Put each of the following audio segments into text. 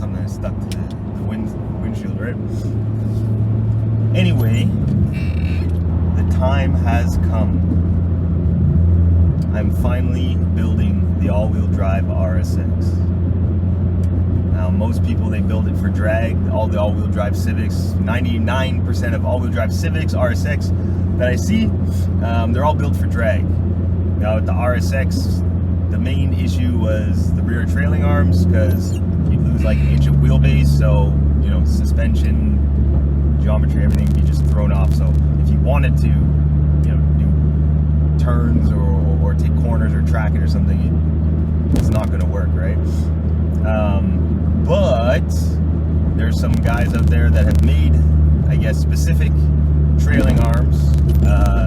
and then it stuck to the windshield, right? Anyway, the time has come. I'm finally building the all-wheel drive RSX. Now, most people, they build it for drag. All the all-wheel drive Civics, 99% of all-wheel drive Civics, RSX that I see, they're all built for drag. Now, with the RSX, the main issue was the rear trailing arms, because you lose like an inch of wheelbase, so, you know, suspension, geometry, everything would be just thrown off. So if you wanted to, you know, do turns or take corners or track it or something, it's not going to work, right? But there's some guys out there that have made, I guess, specific trailing arms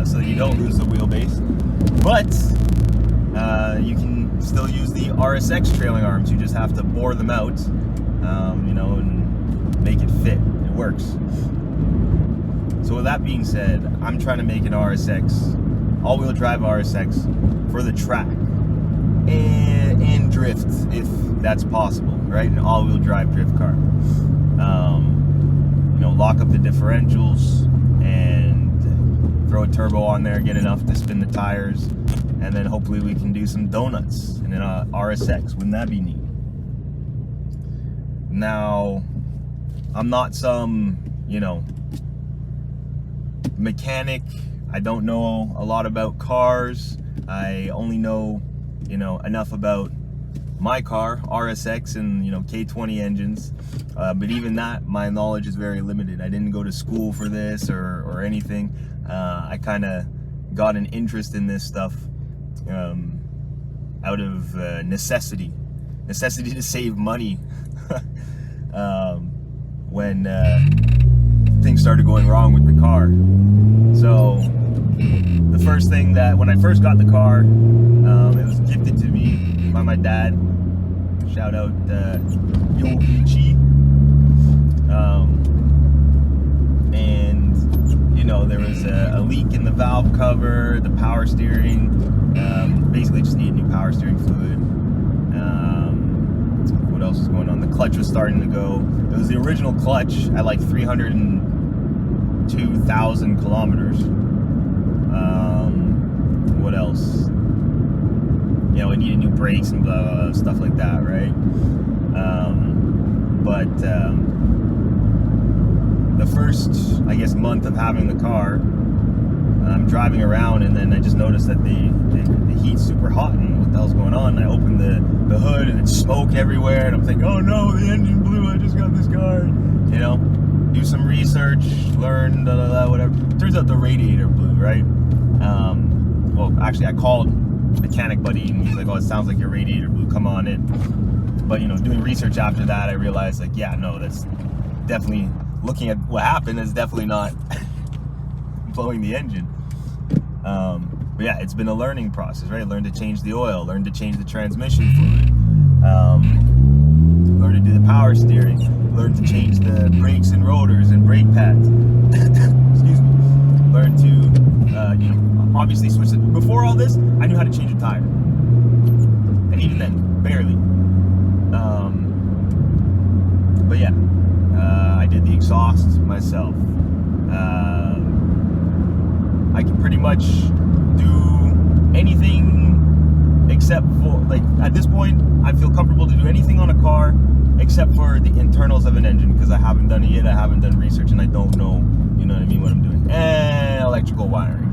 so that you don't lose the wheelbase, but you can still use the RSX trailing arms. You just have to bore them out, you know, and make it fit. It works. So with that being said, I'm trying to make an RSX, all-wheel drive RSX, for the track and drift, if that's possible, right? An all-wheel drive drift car. You know, lock up the differentials and throw a turbo on there, get enough to spin the tires, and then hopefully we can do some donuts in an RSX. Wouldn't that be neat? Now, I'm not some, you know, mechanic. I don't know a lot about cars. I only know, you know, enough about my car, RSX, and, you know, K20 engines. But even that, my knowledge is very limited. I didn't go to school for this or anything. I kind of got an interest in this stuff out of necessity to save money when things started going wrong with the car. So the first thing that, when I first got the car, it was gifted to me by my dad. Shout out Yoichi. And you know, there was a leak in the valve cover, the power steering. Basically just needed new power steering fluid. What else was going on? The clutch was starting to go. It was the original clutch at like 302,000 kilometers. What else? You know, it needed new brakes and blah, blah, blah, stuff like that, right? The first, I guess, month of having the car, I'm driving around, and then I just noticed that the heat's super hot, and what the hell's going on? And I opened the hood, and it's smoke everywhere, and I'm thinking, oh no, the engine blew, I just got this car. You know, do some research, learn, blah, blah, blah, whatever. Turns out the radiator blew, right? Well, actually, I called mechanic buddy, and he's like, oh, it sounds like your radiator blew, come on in. But, you know, doing research after that, I realized, like, yeah, no, that's definitely, looking at what happened, is definitely not blowing the engine. But yeah, it's been a learning process, right? Learn to change the oil, learn to change the transmission fluid, learn to do the power steering, learn to change the brakes and rotors and brake pads. Excuse me. Learn to, you know, obviously switch it. Before all this, I knew how to change a tire, and even then, barely. But yeah, I did the exhaust myself. I can pretty much do anything except for, like, at this point, I feel comfortable to do anything on a car except for the internals of an engine, because I haven't done it yet. I haven't done research, and I don't know, you know what I mean, what I'm doing. And electrical wiring.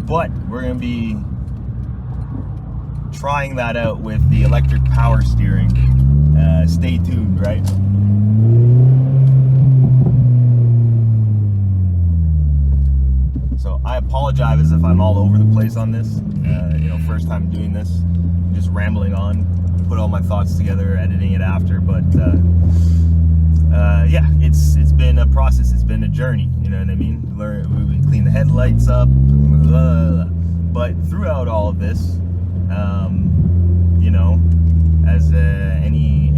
But we're going to be trying that out with the electric power steering. Stay tuned, right? So I apologize if I'm all over the place on this. You know, first time doing this, just rambling on, put all my thoughts together, editing it after. But yeah, it's been a process. It's been a journey. You know what I mean? We clean the headlights up, blah, blah, blah. But throughout all of this, you know, as any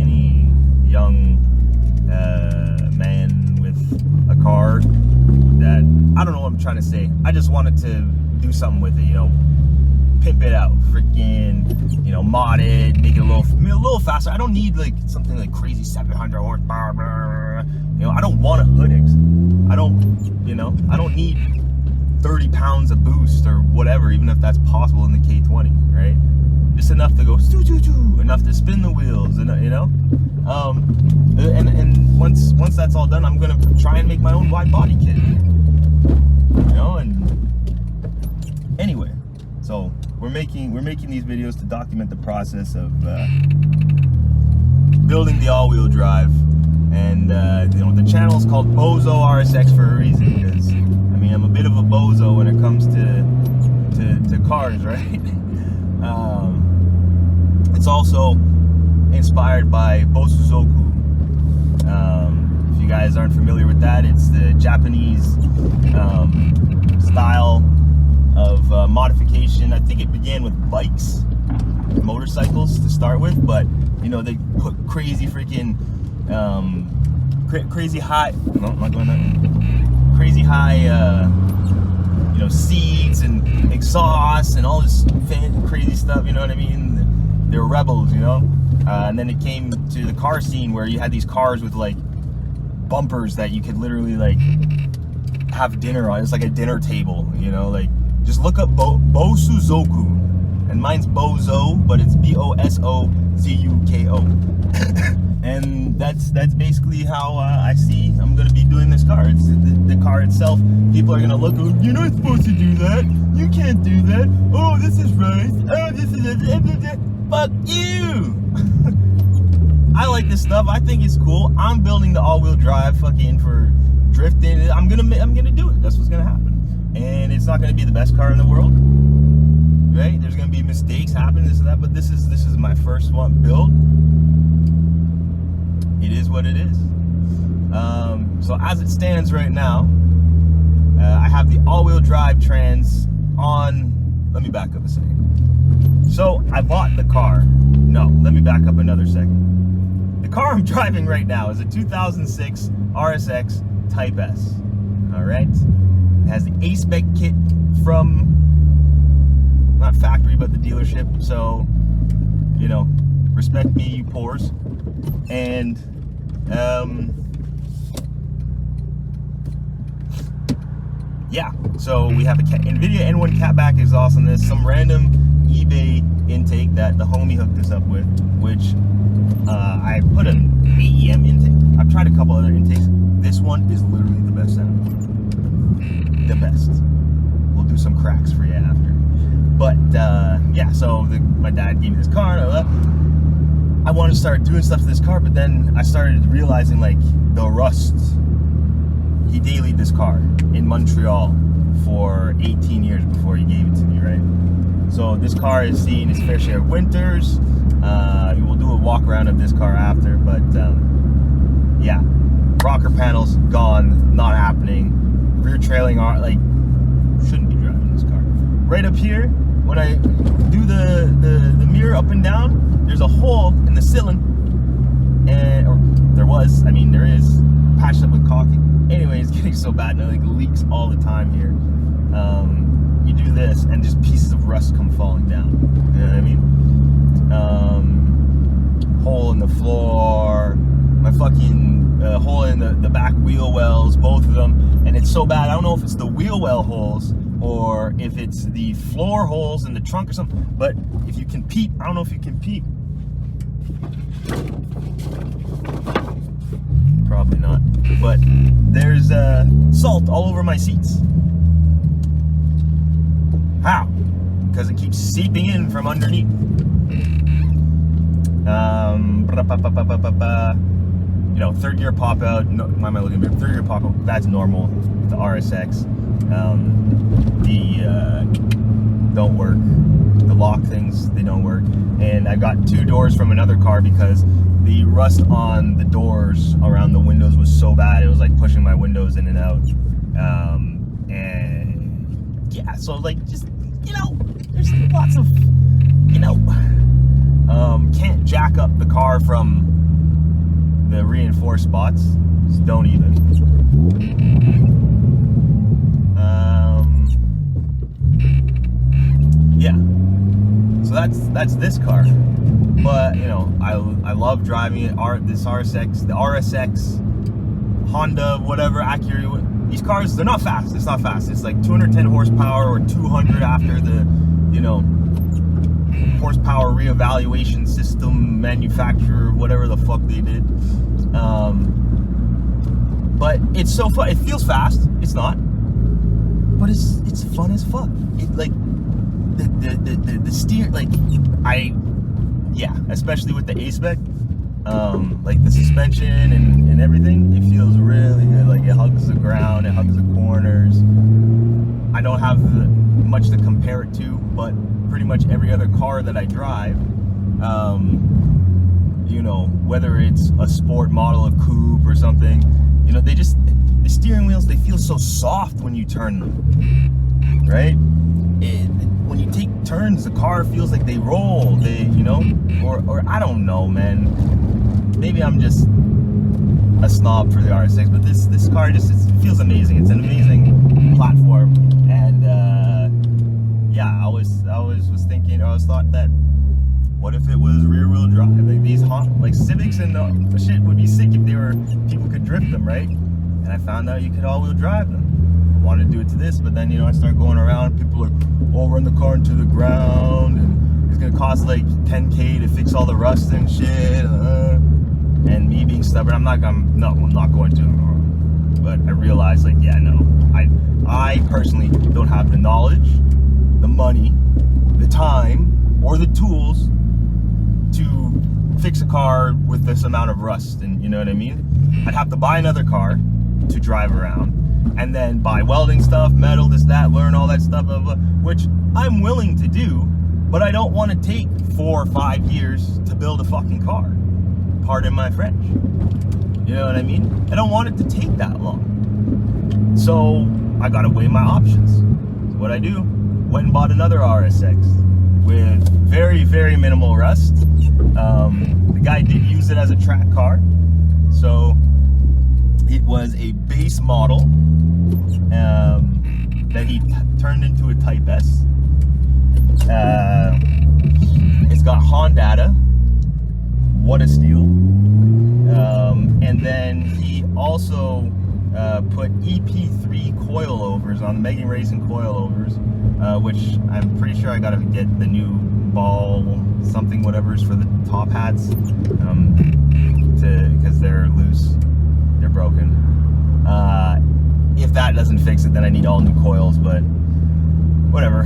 young man with a car, that, I don't know what I'm trying to say. I just wanted to do something with it, you know, pimp it out, freaking, you know, mod it, make it a little faster. I don't need like something like crazy 700 horsepower. You know, I don't want a hood exit. I don't need 30 pounds of boost or whatever, even if that's possible in the K20, right? Just enough to go enough to spin the wheels, and you know. And once that's all done, I'm gonna try and make my own wide body kit. You know, and anyway, so we're making these videos to document the process of building the all-wheel drive, and you know, the channel is called Bozo RSX for a reason, because I mean, I'm a bit of a bozo when it comes to cars, right? It's also inspired by Bosuzoku. If you guys aren't familiar with that, it's the Japanese style of modification. I think it began with bikes, motorcycles to start with, but you know, they put crazy freaking crazy high, no, I'm not going that way. Crazy high you know, seats and exhaust and all this crazy stuff, you know what I mean? They're rebels, you know? And then it came to the car scene where you had these cars with like bumpers that you could literally like have dinner on. It's like a dinner table, you know? Like, just look up Bosuzoku, and mine's Bozo, but it's Bosozuko. And that's basically how I see I'm gonna be doing this car. It's the car itself. People are gonna look, you're not supposed to do that. You can't do that. Oh, this is right. Oh, this is it. Fuck you. I like this stuff. I think it's cool. I'm building the all-wheel drive fucking for drifting. I'm gonna do it. That's what's gonna happen. And it's not gonna be the best car in the world, right? There's gonna be mistakes happen, this and that. But this is my first one build. It is what it is. So as it stands right now, I have the all-wheel drive trans on. Let me back up a second. So I bought the car. No, let me back up another second. The car I'm driving right now is a 2006 RSX Type S. All right. It has the A-Spec kit from, not factory, but the dealership. So, you know, respect me, you poors. And yeah, so we have a NVIDIA N1 catback exhaust on this, some random eBay intake that the homie hooked us up with, which I put an AEM intake. I've tried a couple other intakes. This one is literally the best sound. The best. We'll do some cracks for you after. But yeah, so my dad gave me this car. I wanted to start doing stuff to this car, but then I started realizing like the rust. He dailied this car in Montreal for 18 years before he gave it to me, right? So this car has seen its fair share of winters. We'll do a walk around of this car after, but yeah, rocker panels gone, not happening. Rear trailing arm, like, shouldn't be driving this car. Right up here, when I do the mirror up and down, there's a hole in the ceiling, and or there was, I mean there is, patched up with caulking. Anyway, it's getting so bad now, like leaks all the time here. You do this, and just pieces of rust come falling down. You know what I mean? Hole in the floor, my fucking hole in the back wheel wells, both of them, and it's so bad. I don't know if it's the wheel well holes or if it's the floor holes in the trunk or something. But if you can peep, I don't know if you can peep. Probably not. But there's salt all over my seats. How? Because it keeps seeping in from underneath. You know, third gear pop out. No, why am I looking at third gear pop out? That's normal with the RSX. Don't work. The lock things, they don't work. And I got two doors from another car because the rust on the doors around the windows was so bad. It was like pushing my windows in and out. And yeah, so like just, you know, there's lots of, you know, can't jack up the car from the reinforced spots. Just don't even. Yeah, that's this car. But you know, I love driving it. This RSX, the RSX, Honda, whatever, Acura. These cars, they're not fast. It's not fast. It's like 210 horsepower or 200 after the, you know, horsepower reevaluation system manufacturer, whatever the fuck they did. But it's so fun. It feels fast. It's not. But it's fun as fuck. It, like the steer, like especially with the A-Spec, like the suspension and everything, it feels really good. Like it hugs the ground, it hugs the corners. I don't have much to compare it to, but pretty much every other car that I drive, you know, whether it's a sport model, a coupe or something, you know, the steering wheels, they feel so soft when you turn them, right? When you take turns, the car feels like they roll, you know, or I don't know, man. Maybe I'm just a snob for the RSX, but this car just, it feels amazing. It's an amazing platform, and yeah, I always thought that, what if it was rear-wheel drive? Like these like Civics and the shit would be sick if people could drift them, right? And I found out you could all-wheel drive them. I wanted to do it to this, but then, you know, I start going around, people are run the car into the ground, and it's gonna cost like 10K to fix all the rust and shit. And me being stubborn, I'm not going to. But I realized, like, yeah, no, I personally don't have the knowledge, the money, the time, or the tools to fix a car with this amount of rust, and you know what I mean? I'd have to buy another car to drive around, and then buy welding stuff, metal, this, that, learn all that stuff, blah, blah, which I'm willing to do, but I don't want to take 4 or 5 years to build a fucking car. Pardon my French. You know what I mean? I don't want it to take that long. So I gotta weigh my options. So what I do, went and bought another RSX with very, very minimal rust. The guy did use it as a track car. So it was a base model that he turned into a Type S. It's got Honda. What a steal. And then he also put EP3 coilovers on, Megan Racing coilovers, which I'm pretty sure I gotta get the new ball something whatever's for the top hats, because they're loose, they're broken. If that doesn't fix it, then I need all new coils, but whatever.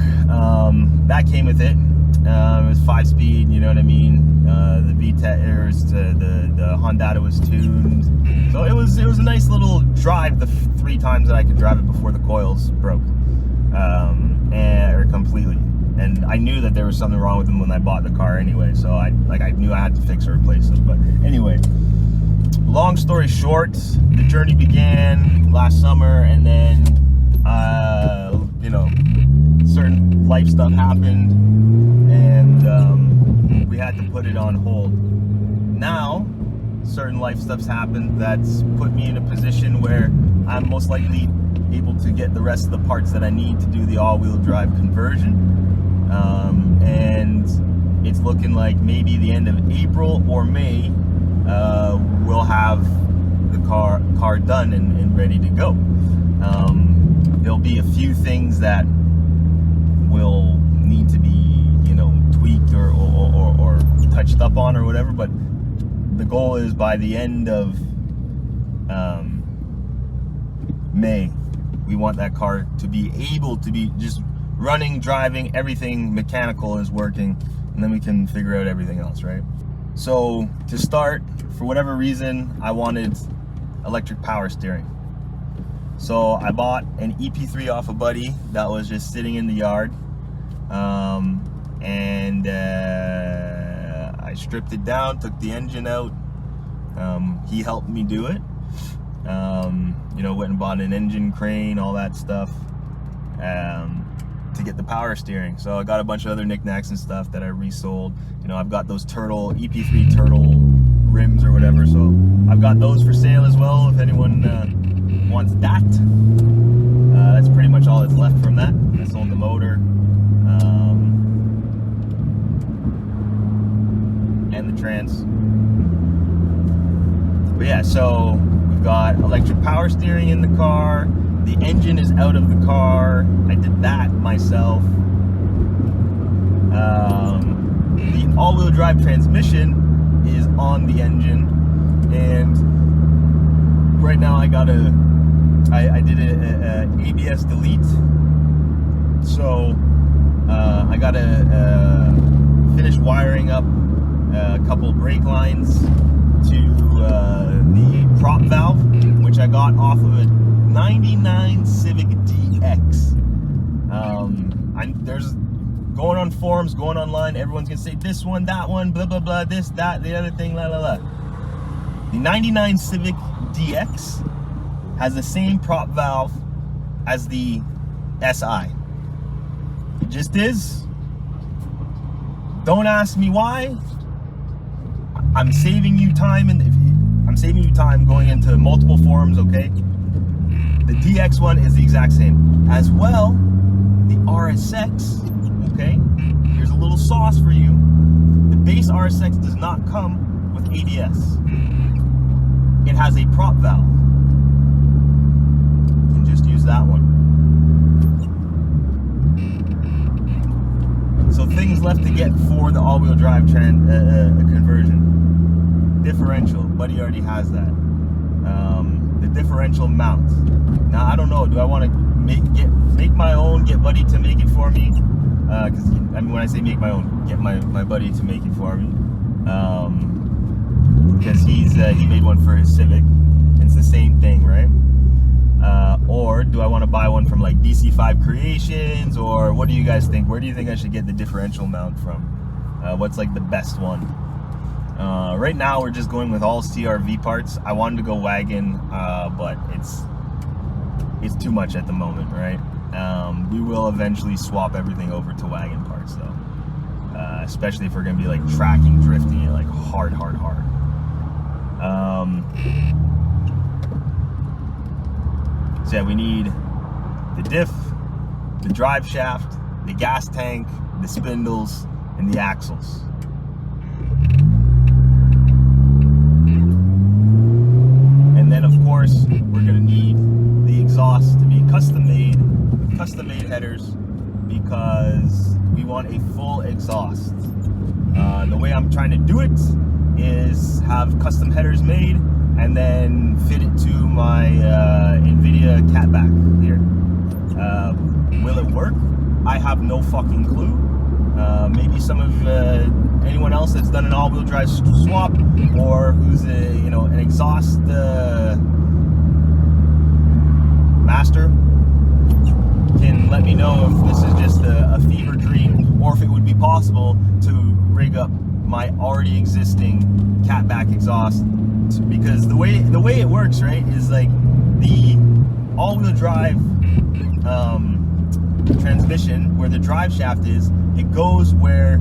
That came with it. It was 5-speed, you know what I mean? The VTEC, the Honda was tuned, so it was a nice little drive. The 3 times that I could drive it before the coils broke, or completely. And I knew that there was something wrong with them when I bought the car anyway, so I knew I had to fix or replace them. But anyway, long story short, the journey began last summer, and then you know, certain life stuff happened, and we had to put it on hold. Now, certain life stuff's happened that's put me in a position where I'm most likely able to get the rest of the parts that I need to do the all-wheel drive conversion. And it's looking like maybe the end of April or May, we'll have the car done and ready to go. There'll be a few things that will need to be, you know, tweaked or touched up on or whatever, but the goal is by the end of May, we want that car to be able to be just running, driving, everything mechanical is working, and then we can figure out everything else, right? So to start, for whatever reason, I wanted electric power steering. So I bought an EP3 off a buddy that was just sitting in the yard, and I stripped it down, took the engine out. He helped me do it. You know, went and bought an engine crane, all that stuff, to get the power steering. So I got a bunch of other knickknacks and stuff that I resold. You know, I've got those EP3 turtle rims or whatever, so I've got those for sale as well if anyone wants that. That's pretty much all that's left from that. I sold the motor. in the trance. But yeah, so we've got electric power steering in the car. The engine is out of the car. I did that myself. The all-wheel drive transmission is on the engine, and right now I did a ABS delete, so I gotta finish wiring up a couple brake lines to the prop valve, which I got off of a 99 Civic DX. There's going on forums, going online, everyone's gonna say this one, that one, blah blah blah, this, that, the other thing, la la la. The 99 Civic DX has the same prop valve as the SI. It just is. Don't ask me why. I'm saving you time, and I'm saving you time going into multiple forums, okay? The DX one is the exact same. As well, the RSX, okay? Here's a little sauce for you. The base RSX does not come with ADS. It has a prop valve. You can just use that one. So things left to get for the all-wheel drive conversion. Differential, buddy already has that. The differential mount. Now I don't know. Do I want to make my own? Get buddy to make it for me? Because I mean, when I say make my own, get my buddy to make it for me. Because he made one for his Civic. It's the same thing, right? Or do I want to buy one from like DC5 Creations, or what do you guys think? Where do you think I should get the differential mount from? What's like the best one? Right now we're just going with all CRV parts. I wanted to go wagon, but it's too much at the moment, right? We will eventually swap everything over to wagon parts though, especially if we're gonna be like tracking, drifting it like hard. So yeah, we need the diff, the drive shaft, the gas tank, the spindles, and the axles. And then of course, we're gonna need the exhaust to be custom made headers, because we want a full exhaust. The way I'm trying to do it is have custom headers made and then fit it to my NVIDIA catback here. Will it work? I have no fucking clue. Maybe some of anyone else that's done an all-wheel drive swap, or who's an exhaust master, can let me know if this is just a fever dream, or if it would be possible to rig up my already existing catback exhaust. Because the way it works, right, is like the all-wheel drive transmission, where the drive shaft is, it goes where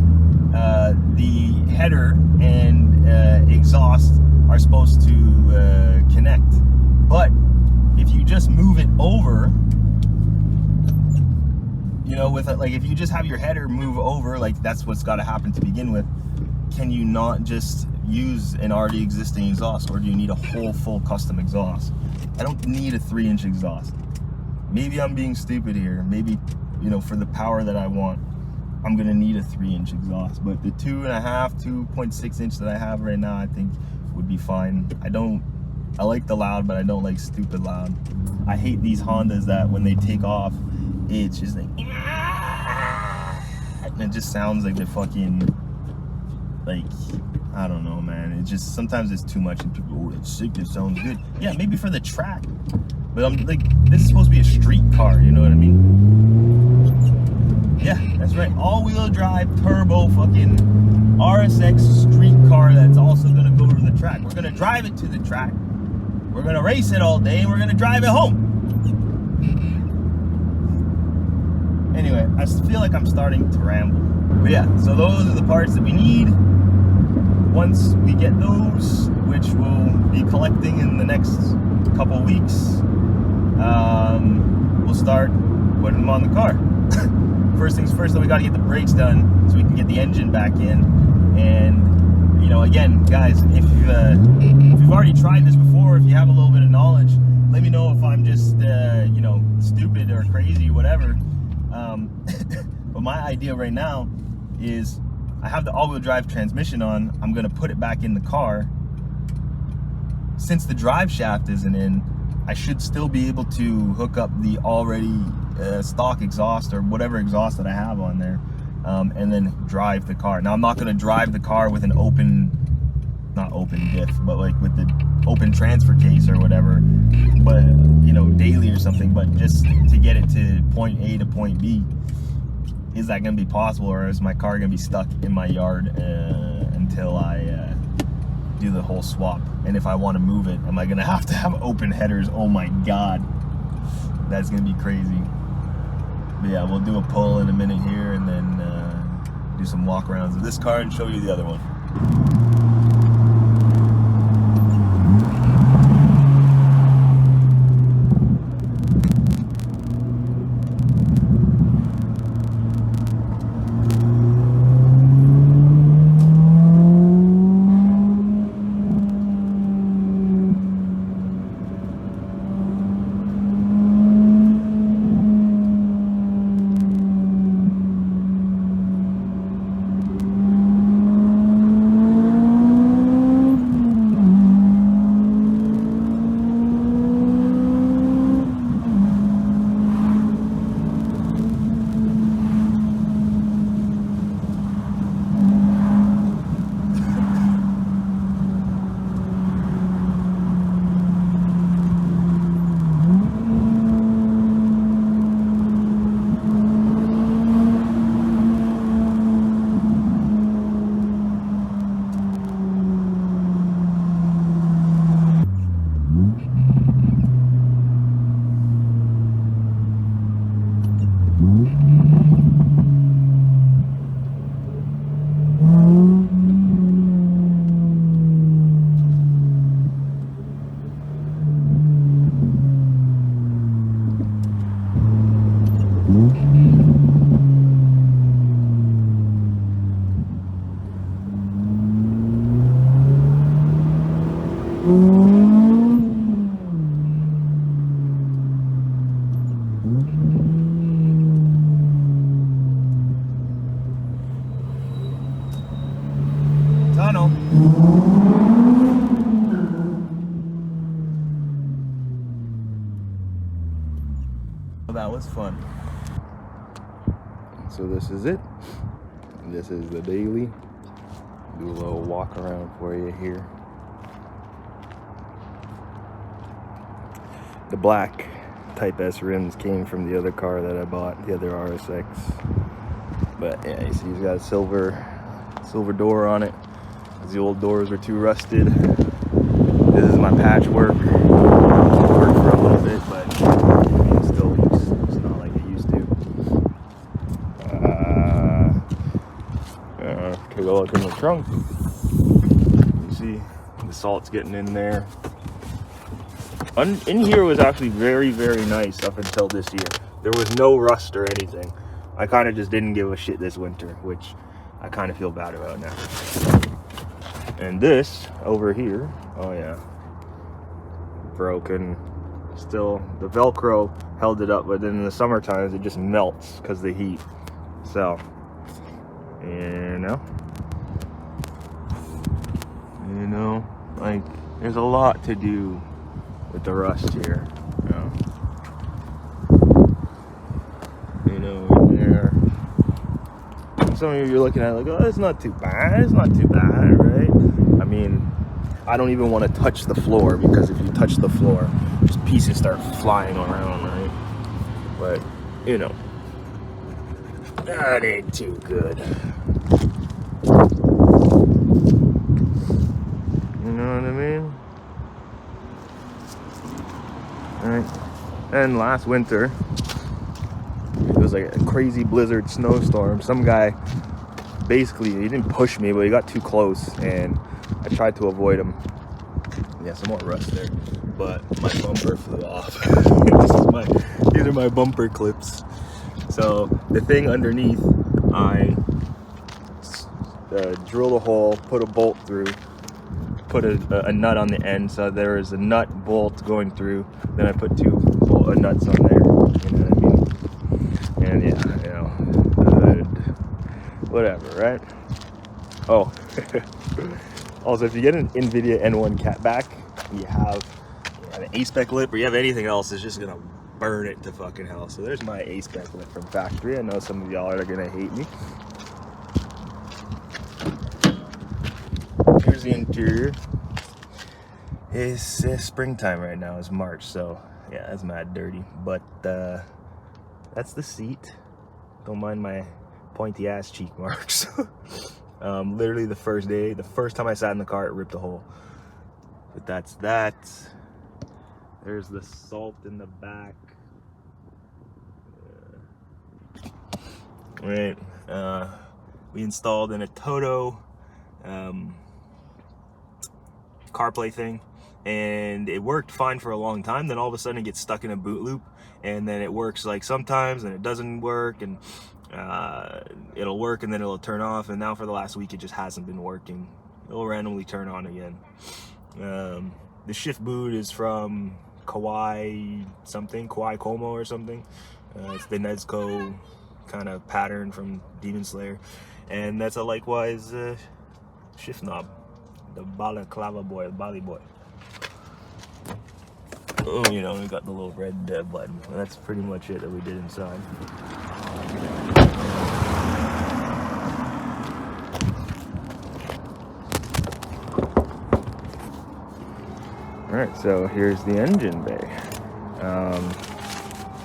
the header and exhaust are supposed to connect. But if you just move it over, with it, like if you just have your header move over, like that's what's got to happen to begin with, can you not just use an already existing exhaust, or do you need a whole full custom exhaust? I don't need a 3-inch exhaust. Maybe I'm being stupid here. Maybe, for the power that I want, I'm gonna need a 3-inch exhaust. But the 2.6 inch that I have right now, I think would be fine. I like the loud, but I don't like stupid loud. I hate these Hondas that when they take off, it's just like, and it just sounds like they're fucking, like, I don't know, man. It just, sometimes it's too much, and people, oh, it's sick, it sounds good. Yeah, maybe for the track, but I'm like, this is supposed to be a street car, you know what I mean? Yeah, that's right, all-wheel drive, turbo, fucking RSX street car that's also gonna go to the track. We're gonna drive it to the track, we're gonna race it all day, and we're gonna drive it home. Anyway, I feel like I'm starting to ramble. But yeah, so those are the parts that we need. Once we get those, which we'll be collecting in the next couple weeks, we'll start putting them on the car. First things first, though, we got to get the brakes done so we can get the engine back in. And you know, again, guys, if you've already tried this before, if you have a little bit of knowledge, let me know if I'm just, you know, stupid or crazy, whatever. But my idea right now is I have the all-wheel drive transmission on. I'm going to put it back in the car. Since the drive shaft isn't in, I should still be able to hook up the already stock exhaust or whatever exhaust that I have on there, and then drive the car. Now, I'm not going to drive the car with an not open diff, but like with the open transfer case or whatever, but, you know, daily or something, but just to get it to point A to point B. Is that going to be possible, or is my car going to be stuck in my yard until I do the whole swap? And if I want to move it, am I going to have open headers? Oh my god, that's going to be crazy. But yeah, we'll do a pull in a minute here, and then do some walk arounds of this car and show you the other one. Tunnel. Well, that was fun. So this is it. This is the daily. Do a little walk around for you here. The black Type S rims came from the other car that I bought, the other RSX. But yeah, you see he's got a silver door on it. The old doors are too rusted. This is my patchwork. It worked for a little bit, but it still leaks. It's not like it used to. Take a look in the trunk. You see the salt's getting in there. In here was actually very, very nice up until this year. There was no rust or anything. I kind of just didn't give a shit this winter, which I kind of feel bad about now. And this over here, oh yeah, broken. Still, the Velcro held it up, but then in the summer times it just melts because of the heat. So, you know, like there's a lot to do with the rust here. You know, in there. Some of you are looking at it like, oh, it's not too bad. It's not too bad, right? I mean, I don't even want to touch the floor, because if you touch the floor, just pieces start flying around, right? But, you know, that ain't too good. You know what I mean? Alright. And last winter, it was like a crazy blizzard snowstorm. Some guy, basically, he didn't push me, but he got too close, and I tried to avoid him. Yeah, some more rust there, but my bumper flew off. These are my bumper clips. So the thing underneath, I drilled a hole, put a bolt through, put a nut on the end, so there is a nut bolt going through. Then I put two nuts on there, you know what I mean? And yeah, you know, whatever, right? Oh, also, if you get an NVIDIA N1 catback, you have an A-spec lip, or you have anything else, it's just gonna burn it to fucking hell. So there's my A-spec lip from factory. I know some of y'all are gonna hate me. Here's the interior. It's springtime right now. It's March, so yeah, that's mad dirty. But that's the seat. Don't mind my pointy ass cheek marks. Literally the first time I sat in the car, it ripped a hole. But that's that. There's the salt in the back. Right. We installed an Toto CarPlay thing, and it worked fine for a long time. Then all of a sudden it gets stuck in a boot loop, and then it works like sometimes and it doesn't work, and it'll work and then it'll turn off. And now for the last week it just hasn't been working. It'll randomly turn on again. The shift boot is from Kawaii Como or something. It's the Nezuko kind of pattern from Demon Slayer, and that's a likewise shift knob, the balaclava boy, the Bali boy. Oh, you know, we got the little red button. And that's pretty much it that we did inside. Alright, so here's the engine bay.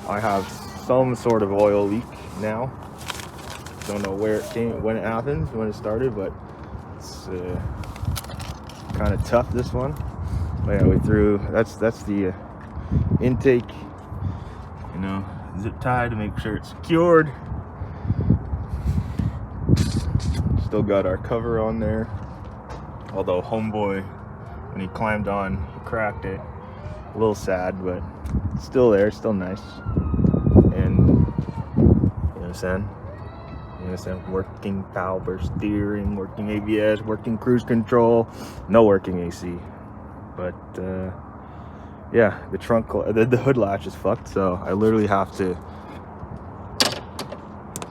I have some sort of oil leak now. Don't know where it came, when it happened, when it started, but it's kind of tough, this one. But yeah, we threw, that's the intake, you know, zip tied to make sure it's secured. Still got our cover on there, although homeboy, when he climbed on, he cracked it. A little sad, but it's still there, still nice. And you understand? You understand? Working power steering, working ABS, working cruise control, no working AC. But yeah, the trunk, the hood latch is fucked, so I literally have to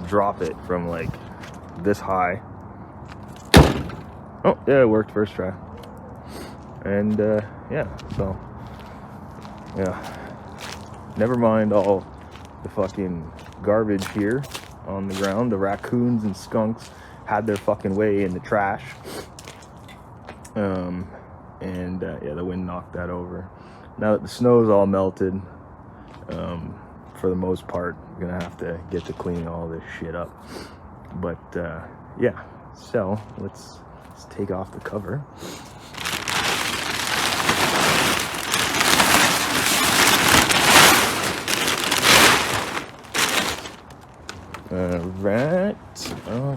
drop it from like this high. Oh yeah, it worked first try. And yeah, so yeah, never mind all the fucking garbage here on the ground. The raccoons and skunks had their fucking way in the trash, and yeah, the wind knocked that over. Now that the snow's all melted, for the most part, I'm gonna have to get to cleaning all this shit up. But yeah, so let's take off the cover. Alright. Oh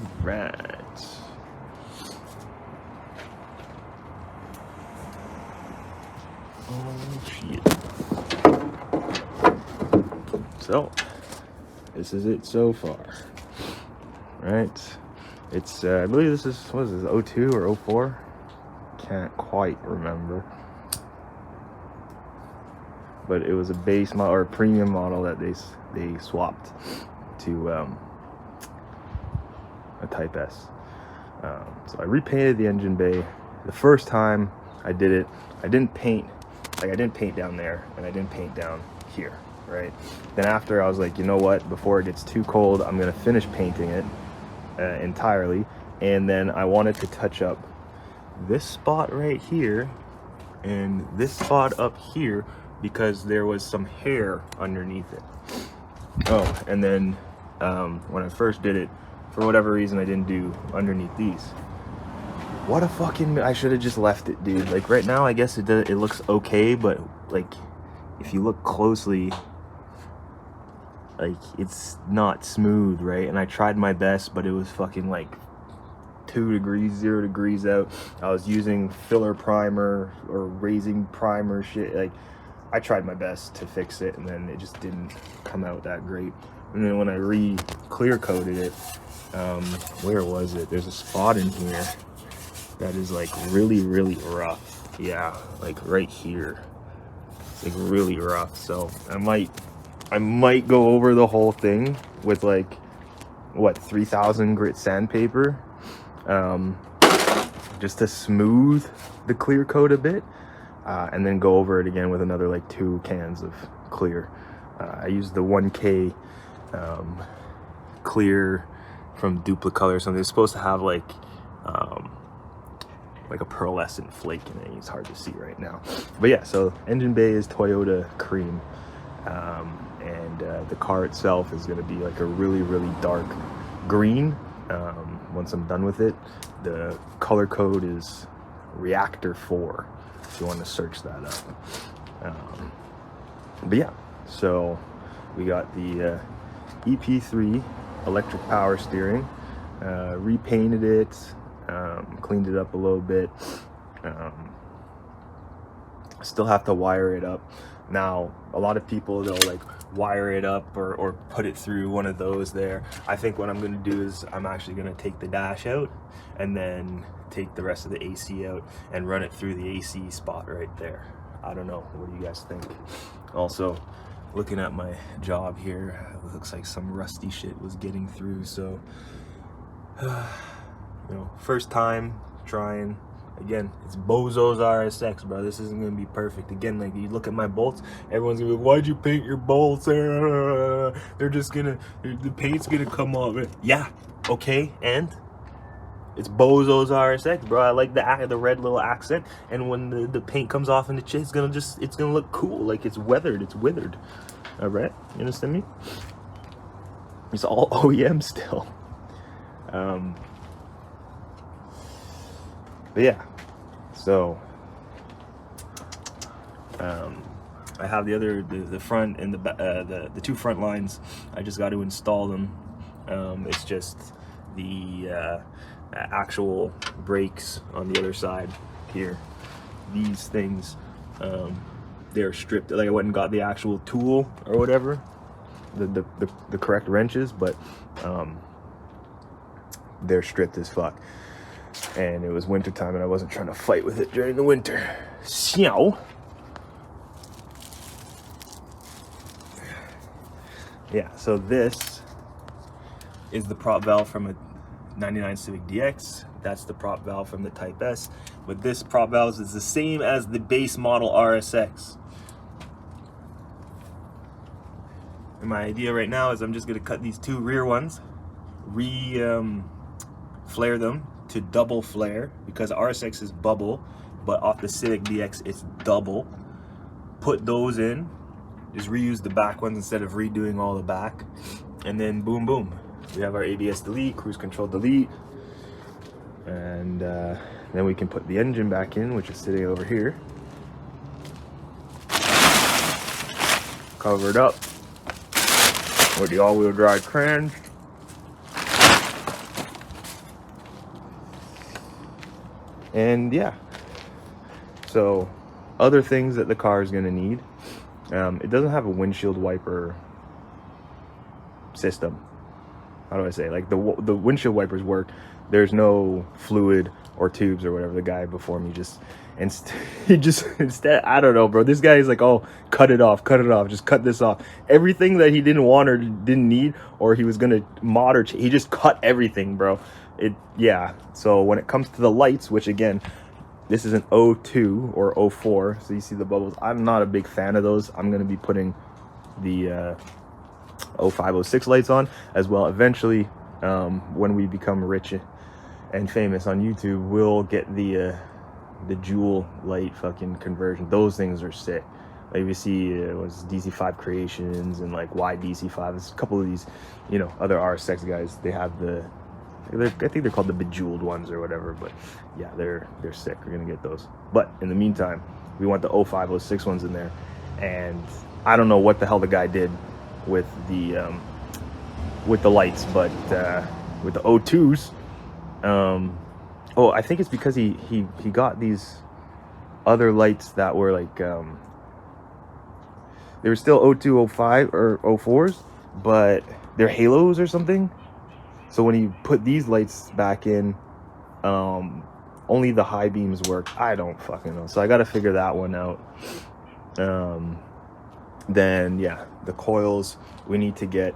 shit. So, this is it so far. Right. It's, I believe this is, what is this, 02 or 04? Can't quite remember. But it was a base model or a premium model that they swapped to a Type S. So I repainted the engine bay. The first time I did it, I didn't paint down there, and I didn't paint down here, right? Then after, I was like, you know what, before it gets too cold, I'm gonna finish painting it entirely. And then I wanted to touch up this spot right here and this spot up here, because there was some hair underneath it. Oh, and then when I first did it, for whatever reason, I didn't do underneath these. What a fucking, I should have just left it, dude. Like right now, I guess it looks okay, but like if you look closely, like it's not smooth, right? And I tried my best, but it was fucking like 2 degrees, 0 degrees out. I was using filler primer or raising primer shit. Like I tried my best to fix it, and then it just didn't come out that great. And then when I clear coated it, where was it? There's a spot in here that is like really rough. Yeah, like right here. It's like really rough. So I might go over the whole thing with like what, 3000 grit sandpaper, just to smooth the clear coat a bit, and then go over it again with another like 2 cans of clear. I used the 1K clear from Duplicolor or something. It's supposed to have like a pearlescent flake in it. It's hard to see right now, but yeah. So engine bay is Toyota cream, and the car itself is going to be like a really dark green. Once I'm done with it, the color code is Reactor 4 if you want to search that up. But yeah, so we got the EP3 electric power steering, repainted it, cleaned it up a little bit. Still have to wire it up. Now, a lot of people, they'll like wire it up or put it through one of those there. I think what I'm gonna do is I'm actually gonna take the dash out and then take the rest of the AC out and run it through the AC spot right there. I don't know, what do you guys think? Also, looking at my job here, it looks like some rusty shit was getting through, so you know, first time trying. Again, it's Bozo's RSX, bro. This isn't gonna be perfect. Again, like, you look at my bolts, everyone's gonna be like, why'd you paint your bolts? They're just gonna, the paint's gonna come off. Yeah, okay, and it's Bozo's RSX, bro. I like the red little accent, and when the paint comes off in the chit, it's gonna look cool. Like, it's weathered, it's withered. All right, you understand me? It's all OEM still. But yeah, so I have the front and the 2 front lines. I just got to install them. It's just the actual brakes on the other side here. These things, they're stripped. Like, I went and got the actual tool or whatever, the correct wrenches, but they're stripped as fuck. And it was winter time and I wasn't trying to fight with it during the winter. So yeah, so this is the prop valve from a 99 Civic DX. That's the prop valve from the Type S. But this prop valve is the same as the base model RSX. And my idea right now is I'm just gonna cut these 2 rear ones, flare them to double flare, because RSX is bubble, but off the Civic DX it's double. Put those in, just reuse the back ones instead of redoing all the back, and then boom boom, we have our ABS delete, cruise control delete, and then we can put the engine back in, which is sitting over here, covered up with the all-wheel drive trans. And yeah, so other things that the car is going to need, it doesn't have a windshield wiper system. How do I say, like, the windshield wipers work, there's no fluid or tubes or whatever. The guy before me instead, I don't know, bro, this guy is like, oh, cut it off, just cut this off. Everything that he didn't want or didn't need, or he was gonna mod or he just cut everything, bro. Yeah, so when it comes to the lights, which again, this is an 02 or 04, so you see the bubbles. I'm not a big fan of those. I'm going to be putting the 05, 06 lights on as well. Eventually, when we become rich and famous on YouTube, we'll get the jewel light fucking conversion. Those things are sick. Like, you see was DC5 Creations and like YDC5. There's a couple of these, you know, other RSX guys. They have I think they're called the bejeweled ones or whatever, but yeah, they're sick. We're gonna get those. But in the meantime, we want the 05, 06 ones in there. And I don't know what the hell the guy did with the lights, but with the 02s, oh, I think it's because he got these other lights that were like they were still 02, 05 or 04s, but they're halos or something. So when you put these lights back in, only the high beams work. I don't fucking know. So I got to figure that one out. Then yeah, the coils, we need to get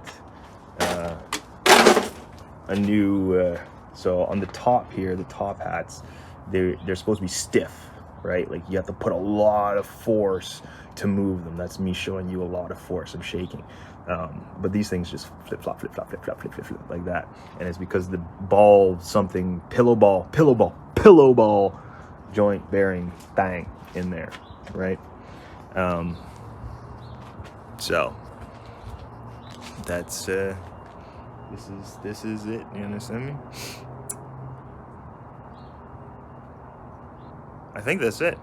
a new so on the top here, the top hats, they're supposed to be stiff, right? Like you have to put a lot of force to move them. That's me showing you a lot of force. I'm shaking. But these things just flip flop, flip flop, flip flop, flip flip, flip like that. And it's because the ball, something, pillow ball joint bearing bang in there, right? So that's this is it. You understand me? I think that's it.